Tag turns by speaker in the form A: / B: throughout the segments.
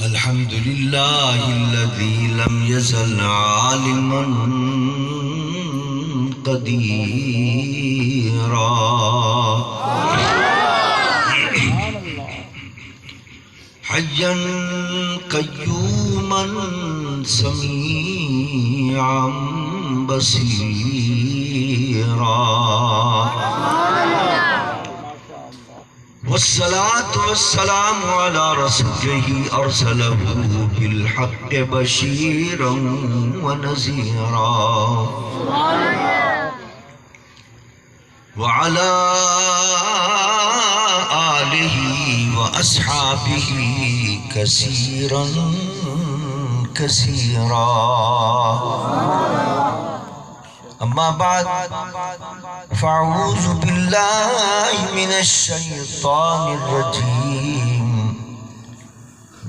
A: الحمد لله الذي لم يزل عالما قديرا حيا قيوما سميعا بصيرا والصلاة والسلام على رسوله أرسله بالحق بشيرا ونذيرا وعلى آله وأصحابه كثيرا كثيرا أما بعد فأعوذ بالله من الشيطان الرجيم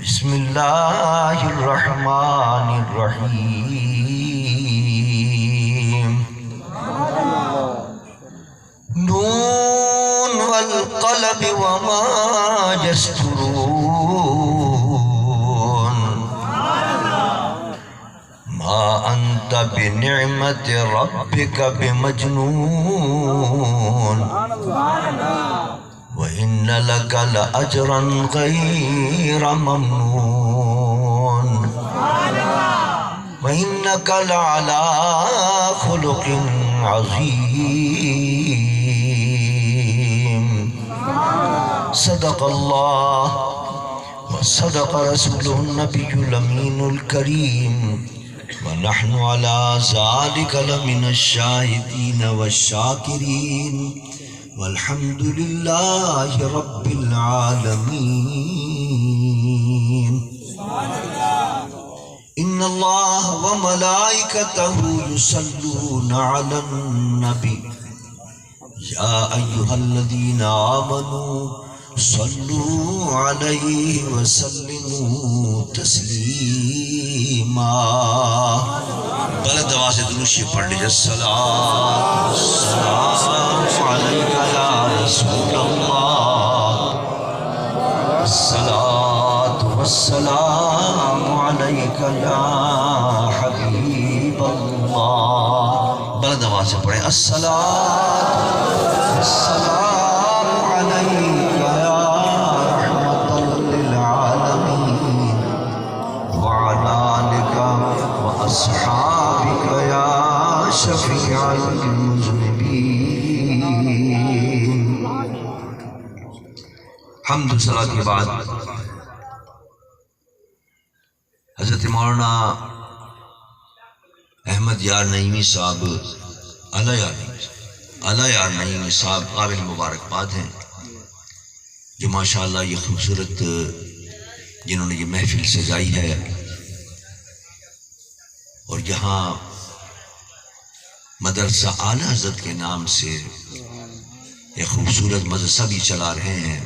A: بسم الله الرحمن الرحيم نون والقلم وما يسطرون ما أنت بنعمة ربك بمجنون وإن لك لأجرا غير ممنون وإنك لعلى خلق عظيم صدق الله وصدق رسوله النبي الأمين الكريم ونحن على ذلك لمن الشاهدين والشاكرين والحمد لله رب العالمين إن الله وملائكته يصلون على النبي يا أيها الذين آمنوا صلوا عليه وسلموا تسليما بلد آواز دروشی پڑھ لیجیے السلام علیکہ یا رسول اللہ الصلاة والسلام علیکہ یا حبیب اللہ بلد آواز سے پڑھیں الصلاة والسلام علیکہ یا رحمت للعالمین وعلى آلک وأصحابک یا شفیع المذنبین. حمد و صلاۃ کے بعد حضرت مولانا احمد یار نعیمی صاحب اعلیٰ یار نعیمی صاحب قابل مبارکباد ہیں جو ماشاءاللہ یہ خوبصورت جنہوں نے یہ محفل سجائی ہے اور یہاں مدرسہ اعلیٰ حضرت کے نام سے ایک خوبصورت مدرسہ بھی چلا رہے ہیں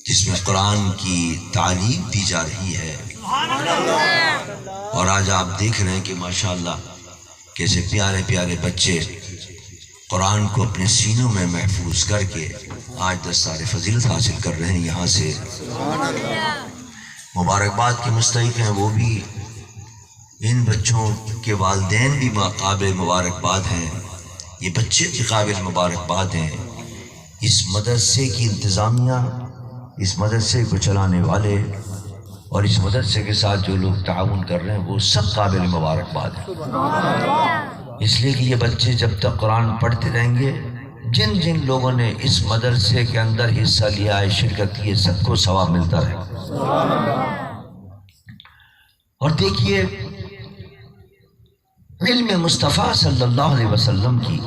A: جس میں قرآن کی تعلیم دی جا رہی ہے اور آج آپ دیکھ رہے ہیں کہ ماشاءاللہ کیسے پیارے پیارے بچے قرآن کو اپنے سینوں میں محفوظ کر کے آج دستار فضیلت حاصل کر رہے ہیں. یہاں سے مبارکباد کے مستحق ہیں وہ بھی، ان بچوں کے والدین بھی قابل مبارکباد ہیں، یہ بچے بھی قابل مبارکباد ہیں. اس مدرسے کی انتظامیہ، اس مدرسے کو چلانے والے اور اس مدرسے کے ساتھ جو لوگ تعاون کر رہے ہیں وہ سب قابل مبارکباد ہیں، اس لیے کہ یہ بچے جب تک قرآن پڑھتے رہیں گے، جن جن لوگوں نے اس مدرسے کے اندر حصہ لیا ہے، شرکت کی ہے، سب کو ثواب ملتا رہے. اور دیکھیے علم مصطفیٰ صلی اللہ علیہ وسلم کی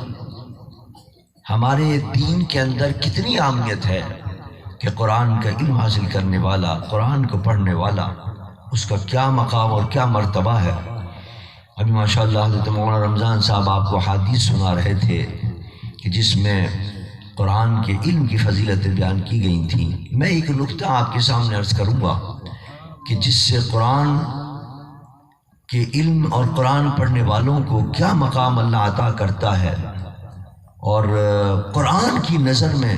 A: ہمارے دین کے اندر کتنی اہمیت ہے کہ قرآن کا علم حاصل کرنے والا، قرآن کو پڑھنے والا، اس کا کیا مقام اور کیا مرتبہ ہے. ابھی ماشاءاللہ حضرت مولانا رمضان صاحب آپ کو حدیث سنا رہے تھے کہ جس میں قرآن کے علم کی فضیلتیں بیان کی گئی تھیں. میں ایک نکتہ آپ کے سامنے عرض کروں گا کہ جس سے قرآن کہ علم اور قرآن پڑھنے والوں کو کیا مقام اللہ عطا کرتا ہے، اور قرآن کی نظر میں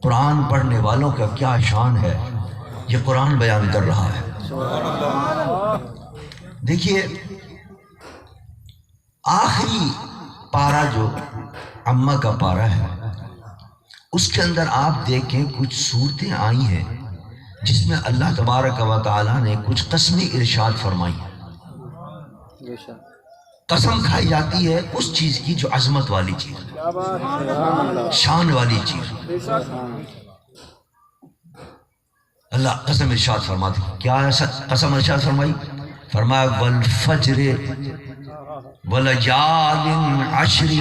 A: قرآن پڑھنے والوں کا کیا شان ہے، یہ قرآن بیان کر رہا ہے۔ دیکھیے آخری پارہ جو عامہ کا پارہ ہے، اس کے اندر آپ دیکھیں کچھ صورتیں آئی ہیں جس میں اللہ تبارک و تعالیٰ نے کچھ قسمی ارشاد فرمائی۔ قسم کھائی جاتی ہے اس چیز کی جو عظمت والی چیز، شان والی چیز۔ اللہ قسم ارشاد فرماتے، کیا قسم ارشاد فرمائی؟ فرمایا والفجر وليال عشر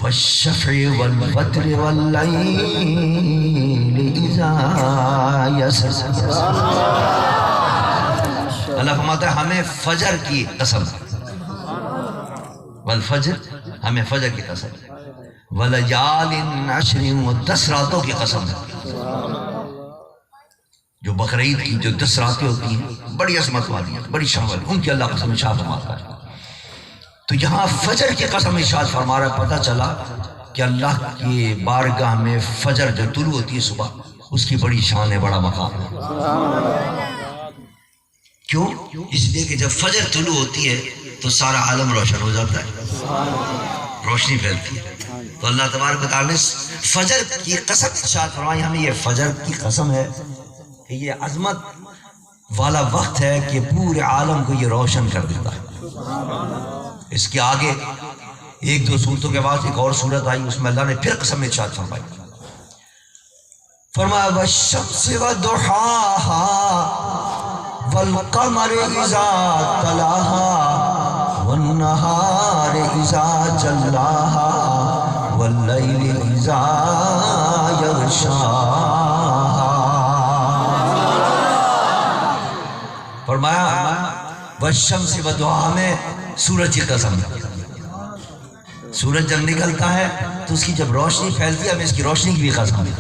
A: والشفع والوتر والليل إذا يسر۔ اللہ فرماتا ہے ہمیں فجر کی قسم، والفجر ہمیں فجر کی قسم، وليال عشر و 10 راتوں کی قسم ہے۔ جو بقرعید کی جو 10 راتیں ہوتی ہیں بڑی عظمت والی ہیں، بڑی شان والی، ان کی اللہ قسم ارشاد فرماتا ہے۔ تو یہاں فجر کی قسم ارشاد فرما رہا ہے، پتہ چلا کہ اللہ کی بارگاہ میں فجر جو طلوع ہوتی ہے صبح، اس کی بڑی شان ہے، بڑا مقام ہے۔ کیوں؟ اس لیے کہ جب فجر طلوع ہوتی ہے تو سارا عالم روشن ہو جاتا ہے، روشنی پھیلتی ہے۔ تو اللہ تبارک و تعالیٰ نے فجر کی قسم ارشاد فرمائی، ہمیں یہ فجر کی قسم ہے کہ یہ عظمت والا وقت ہے کہ پورے عالم کو یہ روشن کر دیتا ہے۔ اس کے آگے 1-2 صورتوں کے بعد ایک اور صورت آئی، اس میں اللہ نے پھر قسم ارشاد فرمائی، فرمایا والشمس وضحاها والقمر اذا تلاها والنهار اذا جلاها والليل اذا يغشاها۔ فرمایا والشمس وضحاها میں سورج کی قسم ہے۔ سورج جب نکلتا ہے تو اس کی جب روشنی پھیلتی ہے، ہمیں اس کی روشنی کی بھی قسم ہے۔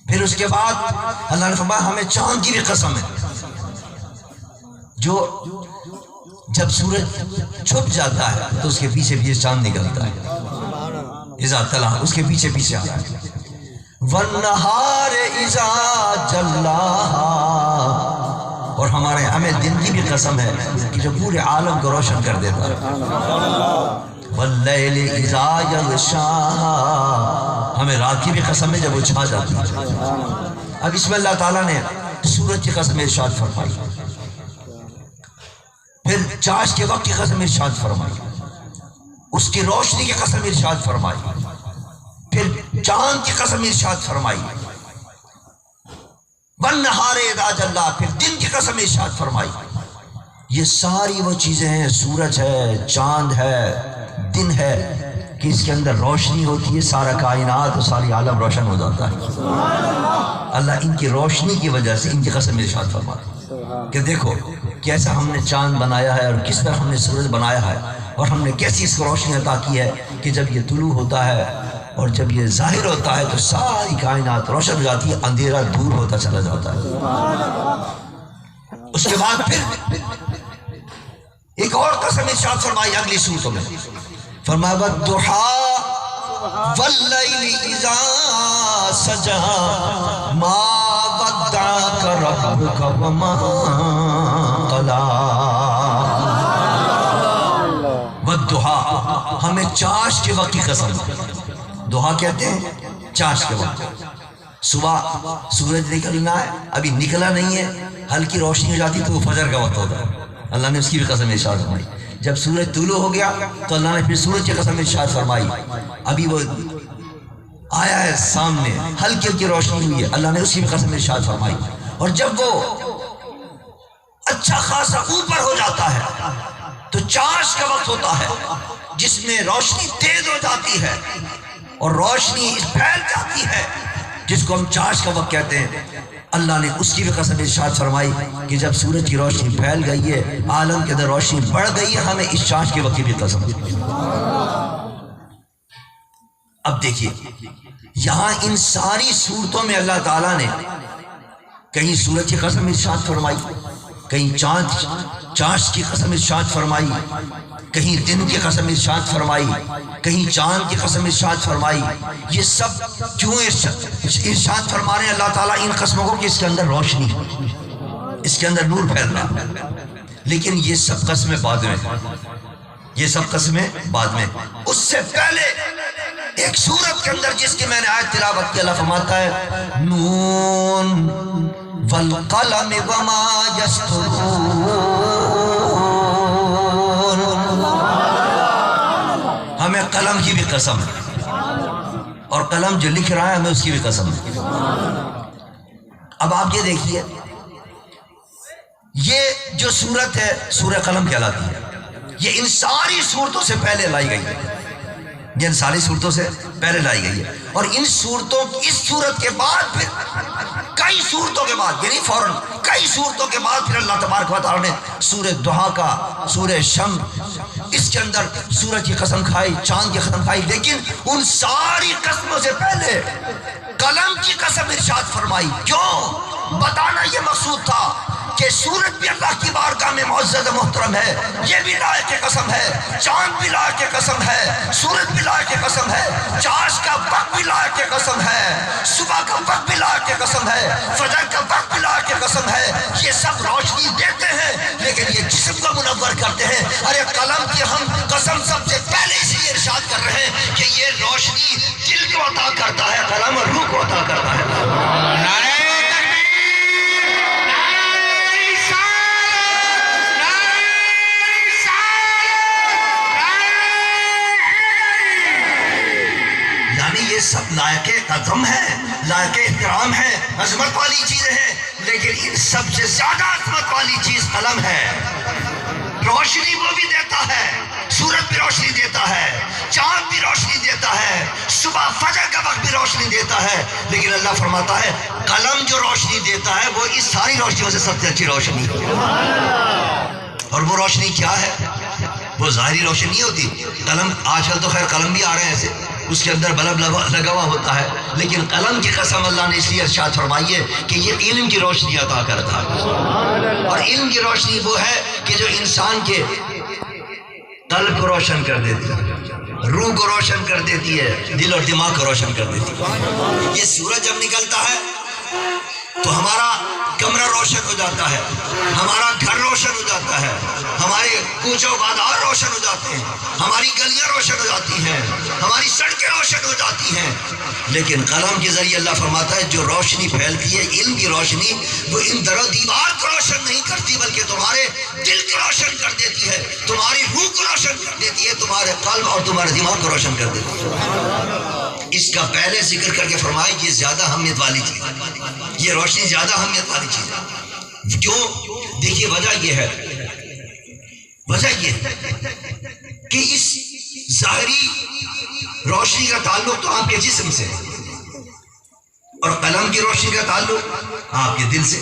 A: پھر اس کے بعد اللہ نے فرمایا ہمیں چاند کی بھی قسم ہے، جو جب سورج چھپ جاتا ہے تو اس کے پیچھے پیچھے چاند نکلتا ہے، اذا طلع اس کے پیچھے پیچھے آ رہا ہے۔ والنہار اذا جلاها، اور ہمیں دن کی بھی قسم ہے کہ جو پورے عالم کو روشن کر دیتا ہے۔ واللیل اذا یغشاها، ہمیں رات کی بھی قسم ہے جب وہ چھا جاتی ہے۔ اب اس میں اللہ تعالیٰ نے سورج کی قسم ارشاد فرمائی، پھر چاش کے وقت کی قسم ارشاد فرمائی، اس کی روشنی کی قسم ارشاد فرمائی، پھر چاند کی قسم ارشاد فرمائی، والنہار اذا جلا، پھر دن کی قسم ارشاد فرمائی۔ یہ ساری وہ چیزیں ہیں، سورج ہے، چاند ہے، دن ہے، کہ اس کے اندر روشنی ہوتی ہے، سارا کائنات اور ساری عالم روشن ہو جاتا ہے۔ اللہ ان کی روشنی کی وجہ سے ان کی قسم ارشاد فرماتا ہے کہ دیکھو کیسا ہم نے چاند بنایا ہے اور کس طرح ہم نے سورج بنایا ہے، اور ہم نے کیسی اس کو روشنی عطا کی ہے کہ جب یہ طلوع ہوتا ہے اور جب یہ ظاہر ہوتا ہے تو ساری کائنات روشن ہو جاتی ہے، اندھیرا دور ہوتا چلا جاتا ہے۔ اس کے بعد پھر ایک اور قسم ارشاد فرمائی اگلی صورتوں میں، فرمایا والضحی واللیل اذا سجا ما ودعک ربک وما قلی۔ والضحی ہمیں چاش کے وقت کی قسم، ضحیٰ کہتے ہیں چاش کے وقت، صبح سورج نکلنا ہے، ابھی نکلا نہیں ہے، ہلکی روشنی ہو جاتی تو وہ فجر کا وقت ہوتا ہے، اللہ نے اس کی بھی قسم ارشاد فرمائی۔ جب سورج طلوع ہو گیا تو اللہ نے پھر سورج کی قسم ارشاد فرمائی، ابھی وہ آیا ہے سامنے، ہلکی ہلکی روشنی ہوئی ہے، اللہ نے اس کی بھی قسم ارشاد فرمائی۔ اور جب وہ اچھا خاصا اوپر ہو جاتا ہے تو چاش کا وقت ہوتا ہے، جس میں روشنی تیز ہو جاتی ہے اور روشنی پھیل جاتی ہے، جس کو ہم چاش کا وقت کہتے ہیں۔ اللہ نے اس کی بھی قسم ارشاد فرمائی کہ جب سورج کی روشنی پھیل گئی ہے، عالم کے اندر روشنی بڑھ گئی ہے، ہمیں اس چاش کے وقت کی بھی قسم۔ اب دیکھیے یہاں ان ساری صورتوں میں اللہ تعالیٰ نے کہیں سورج کی قسم ارشاد فرمائی، کہیں چاند کی قسم ارشاد فرمائی، کہیں دن کی قسم ارشاد فرمائی، کہیں چاند کی قسم ارشاد فرمائی. یہ سب کیوں ارشاد فرما رہے ہیں اللہ تعالیٰ ان قسموں کو؟ کہ اس کے اندر روشنی، اس کے اندر نور پھیل رہا. لیکن یہ سب قسمیں بعد میں، یہ سب قسمیں بعد میں. اس سے پہلے ایک سورت کے اندر جس کی میں نے آیت تلاوت کی، اللہ فرماتا ہے نون والقلم وما یسطرون. ہمیں قلم کی بھی قسم ہے، اور قلم جو لکھ رہا ہے ہمیں اس کی بھی قسم ہے. اب آپ یہ دیکھیے، یہ جو سورت ہے سورہ قلم کہلاتی ہے. یہ ان ساری صورتوں سے پہلے لائی گئی ہے، یہ ان ساری صورتوں سے پہلے لائی گئی ہے. اور ان صورتوں، اس صورت کے بعد پھر کئی صورتوں کے بعد، یعنی فوراً کئی صورتوں کے بعد پھر اللہ تبارک و تعالیٰ نے سورہ دہا کا، سورہ شمس، اس کے اندر سورج کی قسم کھائی، چاند کی قسم کھائی. لیکن ان ساری قسموں سے پہلے قلم کی قسم ارشاد فرمائی. کیوں؟ بتانا یہ مقصود تھا کہ سورج بھی اللہ کی بارگاہ میں معزز محترم ہے، یہ بھی لائق قسم ہے، چاند بھی لائق قسم ہے، سورج بھی لائق قسم ہے، چاش کا وقت بھی لائق قسم ہے، صبح کا وقت بھی لائق قسم ہے، فجر کا وقت بھی لائق قسم ہے. یہ سب روشنی دیتے ہیں لیکن یہ جسم کو منور کرتے ہیں. ارے قلم کی ہم قسم سب سے پہلے اس لیے ارشاد کر رہے ہیں کہ یہ روشنی دل کو عطا کرتا ہے، قلم اور روح کو عطا کرتا ہے. سب لائق قدم ہے، لائق احترام ہے، عظمت والی چیزیں ہیں. لیکن ان سب سے زیادہ عظمت والی چیز قلم ہے. روشنی وہ بھی دیتا ہے، سورج بھی روشنی دیتا ہے، چاند بھی روشنی دیتا ہے، صبح فجر کا وقت بھی روشنی دیتا ہے. لیکن اللہ فرماتا ہے قلم جو روشنی دیتا ہے وہ اس ساری روشنیوں سے سب سے اچھی روشنی. اور وہ روشنی کیا ہے؟ وہ ظاہری روشنی نہیں ہوتی. قلم، آج کل تو خیر قلم بھی آ رہے ہیں ایسے، اس کے اندر بلب لگا ہوا ہوتا ہے. لیکن قلم کی قسم اللہ نے اس لیے ارشاد فرمائی ہے کہ یہ علم کی روشنی عطا کرتا ہے. اور علم کی روشنی وہ ہے کہ جو انسان کے قلب کو روشن کر دیتی ہے، روح کو روشن کر دیتی ہے، دل اور دماغ کو روشن کر دیتی ہے. یہ سورج جب نکلتا ہے تو ہمارا کمرہ روشن ہو جاتا ہے، ہمارا گھر روشن ہو جاتا ہے، ہمارے کوچے و بازار روشن ہو جاتے ہیں، ہماری گلیاں روشن ہو جاتی ہیں، ہماری سڑکیں روشن ہو جاتی ہیں. لیکن قلم کے ذریعے اللہ فرماتا ہے جو روشنی پھیلتی ہے، علم کی روشنی، وہ ان در و دیوار کو روشن نہیں کرتی بلکہ تمہارے دل کو روشن کر دیتی ہے، تمہاری روح کو روشن کر دیتی ہے، تمہارے قلب اور تمہارے دماغ کو روشن کر دیتی ہے. اس کا پہلے ذکر کر کے فرمایا کہ یہ زیادہ اہمیت والی چیز ہے، یہ روشنی زیادہ اہمیت والی چیز ہے. کیوں؟ دیکھیے وجہ یہ ہے کہ اس ظاہری روشنی کا تعلق تو آپ کے جسم سے، اور قلم کی روشنی کا تعلق آپ کے دل سے.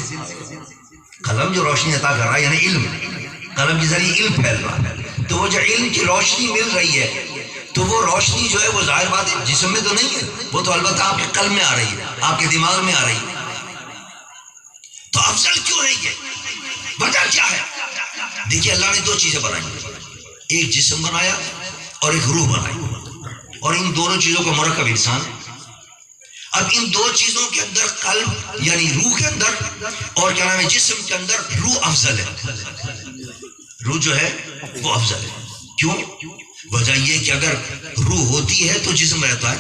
A: قلم جو روشنی عطا کر رہا ہے یعنی علم، قلم کے ذریعے علم پھیل رہا ہے. تو وہ جو علم کی روشنی مل رہی ہے تو وہ روشنی جو ہے وہ ظاہر بات ہے جسم میں تو نہیں ہے، وہ تو البتہ آپ کے قلب میں آ رہی ہے، آپ کے دماغ میں آ رہی ہے. تو افضل کیوں ہے یہ؟ وجہ کیا ہے؟ دیکھیے اللہ نے دو چیزیں بنائی، ایک جسم بنایا اور ایک روح بنائی، اور ان دونوں چیزوں کا مرکب انسان. اب ان دو چیزوں کے اندر قلب یعنی روح کے اندر اور کیا نام ہے جسم کے اندر روح افضل ہے. روح جو ہے وہ افضل ہے. کیوں؟ وجہ یہ کہ اگر روح ہوتی ہے تو جسم رہتا ہے،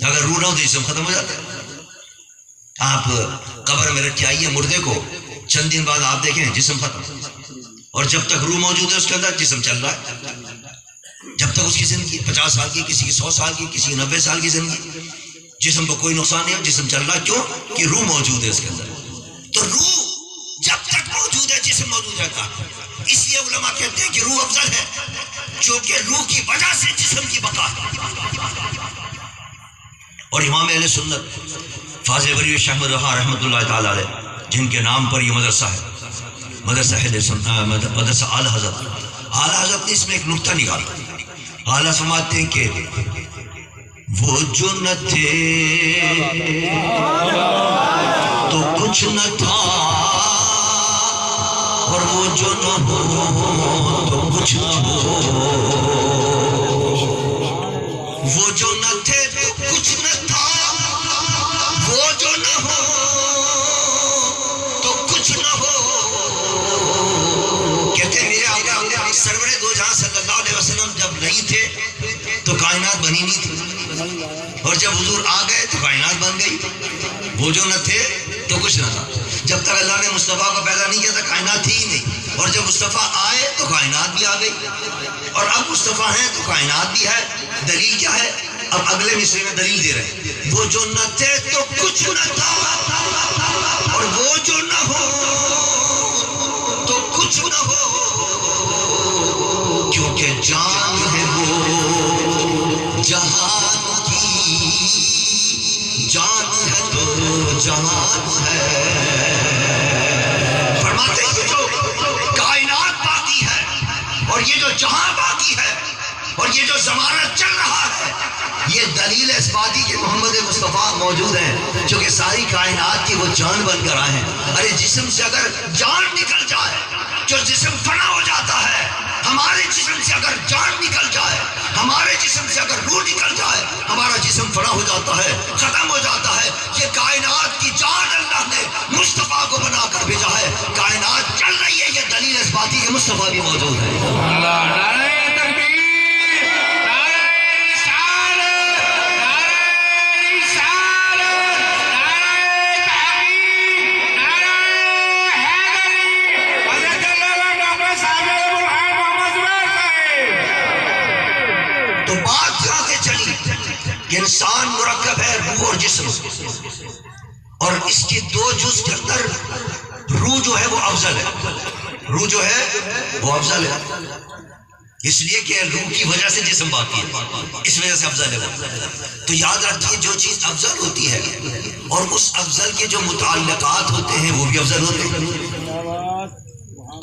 A: اگر روح نہ ہو تو جسم ختم ہو جاتا ہے. آپ قبر میں رکھ کے آئیے مردے کو، چند دن بعد آپ دیکھیں جسم ختم، اور جب تک روح موجود ہے اس کے اندر جسم چل رہا ہے. جب تک اس کی زندگی 50 سال کی، کسی کی 100 سال کی، کسی کی 90 سال کی زندگی، جسم کو کوئی نقصان نہیں ہے، جسم چل رہا ہے. کیوں؟ کہ روح موجود ہے اس کے اندر. تو روح جب تک موجود ہے جسم موجود رہتا ہے. اس لیے علماء کہتے ہیں کہ روح افضل ہے، چونکہ روح کی وجہ سے جسم کی بقا ہے. اور امام اہل سنت فاضل ولی شاہ احمد رہا رحمۃ اللہ تعالی علیہ، جن کے نام پر یہ مدرسہ ہے، مدرسہ اعلی حضرت نے اس میں ایک نکتہ نکالا. اعلیٰ فرماتے ہیں کہ وہ جو نہ تھے تو کچھ نہ تھا، اور وہ جو نہ ہو تو کچھ نہ ہو، وہ جو نہ تھے تو کچھ نہ تھا، وہ جو نہ ہو تو کچھ نہ ہو۔ کہتے ہیں میرے آقا سرور دو جہاں صلی اللہ علیہ وسلم جب نہیں تھے تو کائنات بنی نہیں تھی، اور جب حضور آ گئے تو کائنات بن گئی۔ وہ جو نہ تھے تو کچھ نہ تھا، جب تک اللہ نے مصطفیٰ کو پیدا نہیں کیا تھا کائنات تھی ہی نہیں، اور جب مصطفیٰ آئے تو کائنات بھی آ گئی، اور اب مصطفیٰ ہیں تو کائنات بھی ہے۔ دلیل کیا ہے؟ اب اگلے مصرے میں دلیل دے رہے ہیں، وہ جو نہ تھے تو کچھ نہ تھا، اور وہ جو نہ ہو تو کچھ نہ ہو، کیونکہ جان ہے وہ جہان کی، جان ہے تو جہان ہے۔ فرماتے ہیں جو کائنات باقی ہے، اور یہ جو جہاں باقی ہے، اور یہ جو زمانہ چل رہا ہے، یہ دلیل اس بات کہ محمد مصطفیٰ موجود ہیں، چونکہ ساری کائنات کی وہ جان بن کر آئے ہیں۔ ارے جسم سے اگر جان نکل جائے، جو جسم فنا ہو جاتا ہے، ہمارے جسم سے اگر جان نکل جائے، ہمارے جسم سے اگر روح نکل جائے، ہمارا جسم فنا ہو جاتا ہے، ختم ہو جاتا ہے۔ یہ کائنات کی جان اللہ نے مصطفیٰ کو بنا کر بھیجا ہے، کائنات چل رہی ہے، یہ دلیل اس بات کہ مصطفیٰ بھی موجود ہے۔ انسان مرکب ہے روح اور جسم، اور اس کے دو جز کے اندر روح جو ہے وہ افضل ہے، روح جو ہے وہ افضل ہے، اس لیے کہ روح کی وجہ سے جسم باقی ہے، اس وجہ سے افضل ہے۔ تو یاد رکھیے جو چیز افضل ہوتی ہے اور اس افضل کے جو متعلقات ہوتے ہیں وہ بھی افضل ہوتے ہیں۔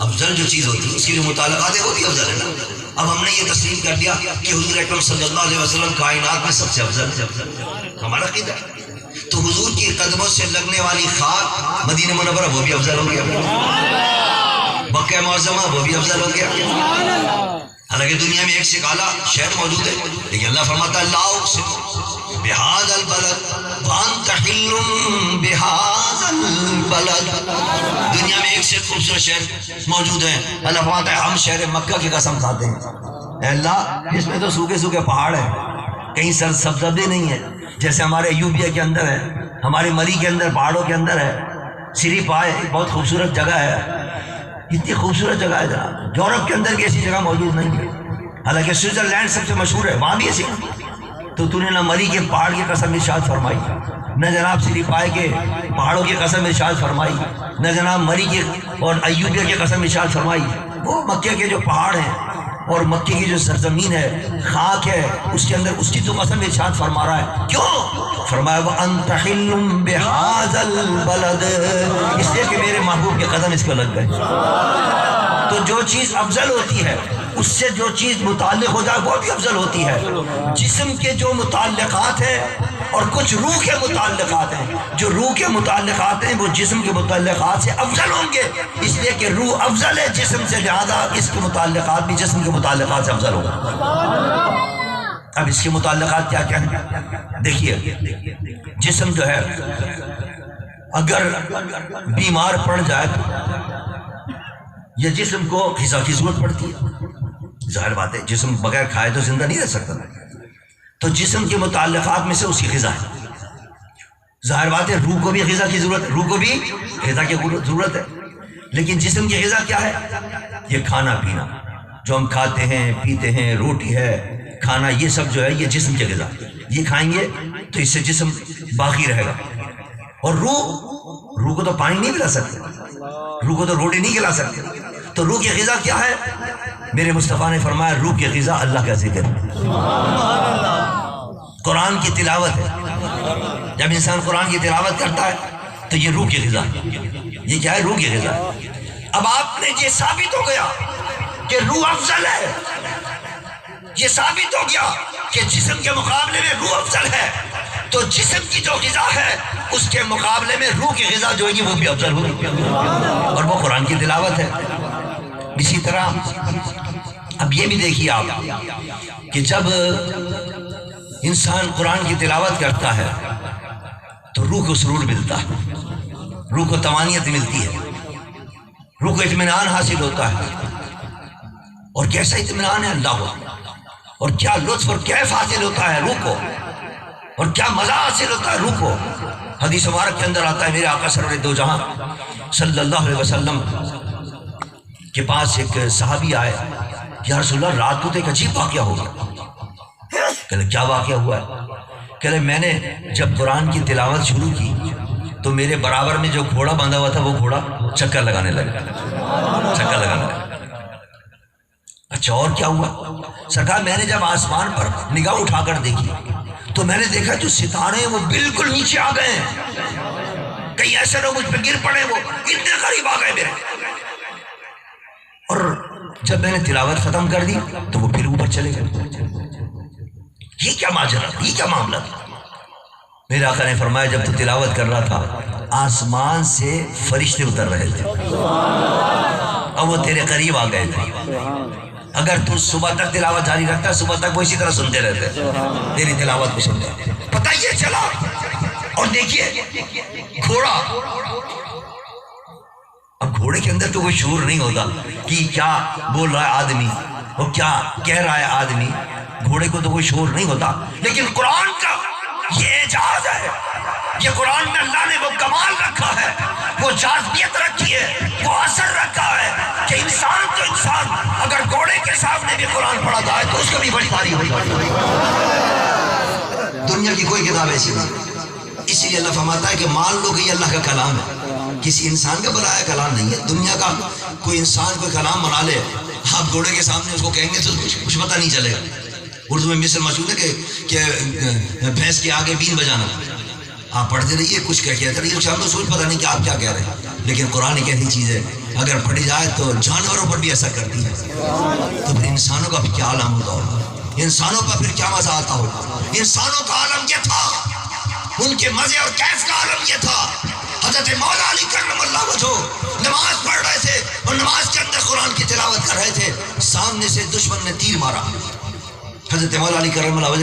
A: افضل جو چیز ہوتی ہے اس کی جو متعلقات ہے وہ بھی افضل ہے نا۔ اب ہم نے یہ تسلیم کر لیا کہ حضور اکرم صلی اللہ علیہ وسلم کائنات میں سب سے افضل ہے، ہمارا عقیدہ۔ تو حضور کی قدموں سے لگنے والی خاک مدینہ منورہ وہ بھی افضل ہو گیا، مکہ معظمہ وہ بھی افضل ہو گیا۔ حالانکہ دنیا میں ایک سے اعلیٰ شہر موجود ہے، لیکن اللہ فرماتا ہے لا اقسم بہذا البلد وانت حل بہذا البلد۔ دنیا میں ایک سے خوبصورت شہر موجود ہیں، اللہ فرماتا ہے ہم شہر مکہ کی قسم کھاتے ہیں۔ اے اللہ اس میں تو سوکھے سوکھے پہاڑ ہیں، کہیں سرسبزی نہیں ہے، جیسے ہمارے ایوبیا کے اندر ہے، ہمارے مری کے اندر پہاڑوں کے اندر ہے۔ سری پائے بہت خوبصورت جگہ ہے، اتنی خوبصورت جگہ ہے جناب، یورپ کے اندر بھی ایسی جگہ موجود نہیں ہے، حالانکہ سوئٹزرلینڈ سب سے مشہور ہے، وہاں بھی ایسی۔ تو نے نہ مری کے پہاڑ کی قسم ارشاد فرمائی، نہ جناب سری پائے کے پہاڑوں کی قسم ارشاد فرمائی، نہ جناب مری کے اور ایوبیا کی قسم ارشاد فرمائی۔ وہ مکے کے جو پہاڑ ہیں اور مکے کی جو سرزمین ہے، خاک ہے، اس کے اندر اس کی تو قسم ارشاد فرما رہا ہے۔ کیوں؟ فرمایا وَأَنْتَ حِلٌّ بِهَذَا الْبَلَدِ، اس لیے کہ میرے محبوب کے قدم اس کو لگ گئے۔ تو جو چیز افضل ہوتی ہے اس سے جو چیز متعلق ہو جائے وہ بھی افضل ہوتی ہے۔ جسم کے جو متعلقات ہیں اور کچھ روح کے متعلقات ہیں، جو روح کے متعلقات ہیں وہ جسم کے متعلقات سے افضل ہوں گے، اس لیے کہ روح افضل ہے جسم سے، لہذا اس کے متعلقات بھی جسم کے متعلقات سے افضل ہوگا۔ اب اس کے متعلقات کیا کیا ہیں؟ دیکھیے جسم جو ہے اگر بیمار پڑ جائے یہ جسم کو غذا کی ضرورت پڑتی ہے، ظاہر بات ہے جسم بغیر کھائے تو زندہ نہیں رہ سکتا، تو جسم کے متعلقات میں سے اس کی غذا ہے۔ ظاہر بات ہے روح کو بھی غذا کی ضرورت ہے، روح کو بھی غذا کی ضرورت ہے، لیکن جسم کی غذا کیا ہے؟ یہ کھانا پینا جو ہم کھاتے ہیں پیتے ہیں، روٹی ہے، کھانا، یہ سب جو ہے یہ جسم کی غذا، یہ کھائیں گے تو اس سے جسم باقی رہے گا۔ اور روح کو تو پانی نہیں پلا سکتے، روح کو تو روٹی نہیں کھلا سکتے، تو روح کی غذا کیا ہے؟ میرے مصطفیٰ نے فرمایا روح کی غذا اللہ کا ذکر، قرآن کی تلاوت ہے۔ جب انسان قرآن کی تلاوت کرتا ہے تو یہ روح کی غذا، یہ کیا ہے؟ روح کی غذا۔ اب آپ نے یہ ثابت ہو گیا کہ روح افضل ہے، یہ ثابت ہو گیا کہ جسم کے مقابلے میں روح افضل ہے، تو جسم کی جو غذا ہے اس کے مقابلے میں روح کی غذا جو ہے وہ بھی افضل ہوگی، اور وہ قرآن کی تلاوت ہے۔ اسی طرح اب یہ بھی دیکھیے آپ کہ جب انسان قرآن کی تلاوت کرتا ہے تو روح کو سرور ملتا ہے، روح کو طمانینت ملتی ہے، روح کو اطمینان حاصل ہوتا ہے۔ اور کیسا اطمینان ہے اللہ کو، اور کیا لطف اور کیف حاصل ہوتا ہے روح کو، اور کیا مزہ حاصل ہوتا ہے روح کو۔ حدیث مبارک کے اندر آتا ہے، میرے آقا سرور دو جہاں صلی اللہ علیہ وسلم کے پاس ایک صحابی آئے، یا رسول اللہ رات کو تو ایک عجیب واقعہ ہو گیا۔ کہلے کیا واقعہ ہوا ہے؟ کہلے میں نے جب قرآن کی تلاوت شروع کی تو میرے برابر میں جو گھوڑا باندھا ہوا تھا وہ گھوڑا چکر لگانے لگا، چکر لگانے لگا۔ اچھا اور کیا ہوا؟ سرکار میں نے جب آسمان پر نگاہ اٹھا کر دیکھی تو میں نے دیکھا جو ستارے ہیں وہ بالکل نیچے آ گئے ہیں، کئی ایسے لوگ مجھ پہ گر پڑے، وہ اتنے قریب آ گئے میرے۔ اور جب میں نے تلاوت ختم کر دی تو وہ پھر اوپر چلے گئے۔ یہ کیا ماجرا، یہ کیا معاملہ تھا؟ میرے آقا نے فرمایا جب تو تلاوت کر رہا تھا آسمان سے فرشتے اتر رہے تھے اور وہ تیرے قریب آ گئے تھے۔ اگر تو صبح تک تلاوت جاری رکھتا صبح تک وہ اسی طرح سنتے رہتے، تیری تلاوت کو سنتے۔ پتہ یہ چلا، اور دیکھیے گھوڑا، اب گھوڑے کے اندر تو کوئی شعور نہیں ہوتا کہ کیا بول رہا ہے آدمی اور کیا کہہ رہا ہے آدمی، گھوڑے کو تو کوئی شعور نہیں ہوتا، لیکن قرآن کا یہ اعجاز ہے، یہ قرآن میں اللہ نے وہ کمال رکھا ہے، وہ جاذبیت رکھی ہے، وہ اثر رکھا ہے کہ انسان تو انسان اگر گھوڑے کے سامنے بھی قرآن پڑھا جائے تو اس کو بھی بڑی تعریف ہوئی۔ دنیا کی کوئی کتاب ایسی نہیں، اسی لیے اللہ فرماتا ہے کہ مان لو کہ یہ اللہ کا کلام ہے، کسی انسان کا بنایا کلام نہیں ہے۔ دنیا کا کوئی انسان کوئی کلام بنا لے، آپ گھوڑے کے سامنے اس کو کہیں گے تو کچھ پتہ نہیں چلے گا۔ اردو میں مثل مشہور ہے کہ بھینس کے آگے بین بجانا، آپ پڑھتے رہیے کچھ کہتے رہیے، شام کو سوچ پتہ نہیں کہ آپ کیا کہہ رہے ہیں، لیکن قرآن ایک ایسی چیز ہے اگر پڑھی جائے تو جانوروں پر بھی ایسا کرتی ہے، تو پھر انسانوں کا کیا عالم ہوتا ہوگا، انسانوں پر پھر کیا مزہ آتا ہوگا۔ انسانوں کا عالم یہ تھا، ان کے مزے اور کیف کا عالم یہ تھا۔ حضرت مولا علی کرم اللہ وجہہ نماز پڑھ رہے تھے اور نماز کے اندر قرآن کی تلاوت کر رہے تھے، سامنے سے دشمن نے تیر مارا، حضرت مولا علی کرم اللہ وجہہ